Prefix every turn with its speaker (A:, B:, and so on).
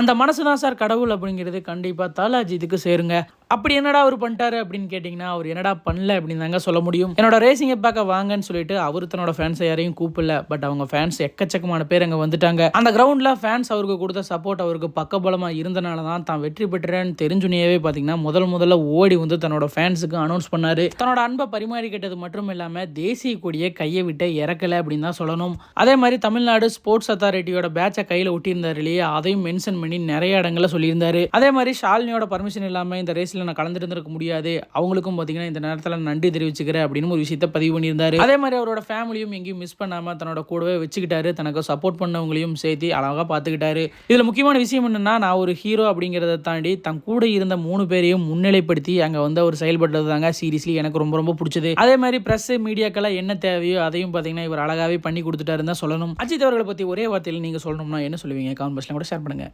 A: அந்த மனசு தான் சார் கடவுள் அப்படிங்கிறது கண்டிப்பாக தல அஜித்துக்கு சேருங்க. அப்படி என்னடா அவர் பண்ணிட்டாரு அப்படின்னு கேட்டிங்கன்னா, அவர் என்னடா பண்ணல அப்படின்னு தாங்க சொல்ல முடியும். என்னோட ரேசிங்கை பார்க்க வாங்கன்னு சொல்லிட்டு அவர் தன்னோட ஃபேன்ஸை யாரையும் கூப்பிடல. பட் அவங்க ஃபேன்ஸ் எக்கச்சக்கமான பேர் அங்கே வந்துட்டாங்க. அந்த கிரவுண்டில் ஃபேன்ஸ் அவருக்கு கொடுத்த சப்போர்ட் அவருக்கு பக்கபலமாக இருந்தனால தான் வெற்றி பெற்றேன்னு தெரிஞ்சுனேவே பார்த்தீங்கன்னா முதல்ல ஓடி வந்து தன்னோட ஃபேன்ஸுக்கு அனௌன்ஸ் பண்ணாரு. தன்னோட அன்பை பரிமாறிக்கிட்டது மட்டும் இல்லாமல் தேசிய கொடியை கையை விட்டு இறக்கல அப்படின்னு தான் சொல்லணும். அதே மாதிரி தமிழ்நாடு ஸ்போர்ட்ஸ் அத்தாரிட்டியோட பேட்சை கையில் ஒட்டியிருந்தாரு இல்லையா, அதையும் மென்ஷன் பண்ணி நிறைய இடங்களில் சொல்லியிருந்தாரு. அதே மாதிரி ஷாலினியோட பர்மிஷன் இல்லாமல் இந்த ரேஸில் நான் கலந்துருந்திருக்க முடியாது, அவங்களுக்கும் பார்த்தீங்கன்னா இந்த நேரத்தில் நன்றி தெரிவிச்சுக்கிறேன் அப்படின்னு ஒரு விஷயத்தை பதிவு பண்ணியிருந்தாரு. அதே மாதிரி அவரோட ஃபேமிலியும் எங்கேயும் மிஸ் பண்ணாமல் தன்னோட கூடவே வச்சுக்கிட்டாரு. தனக்கு சப்போர்ட் பண்ணவங்களையும் சேர்த்து அழகாக பார்த்துக்கிட்டாரு. இதில் முக்கியமான விஷயம் என்னன்னா, நான் ஒரு ஹீரோ அப்படிங்கிறத தாண்டி தன் கூட இருந்த 3 பேரையும் முன்னிலைப்படுத்தி அங்கே வந்து அவர் செயல்பட்டது தாங்க சீரியஸ்லி எனக்கு ரொம்ப பிடிச்சது. அதே மாதிரி பிரஸ் மீடியாக்கெல்லாம் என்ன தேவையோ அதையும் பார்த்தீங்கன்னா இவர் அழகாகவே பண்ணி கொடுத்துட்டாருன்னு தான் சொல்லணும். அஜித் அவர்களை பற்றி ஒரே வார்த்தையில் நீங்கள் சொல்லணும்னா என்ன சொல்லுவீங்க? கமெண்ட் பாக்ஸ்ல கூட ஷேர் பண்ணுங்க.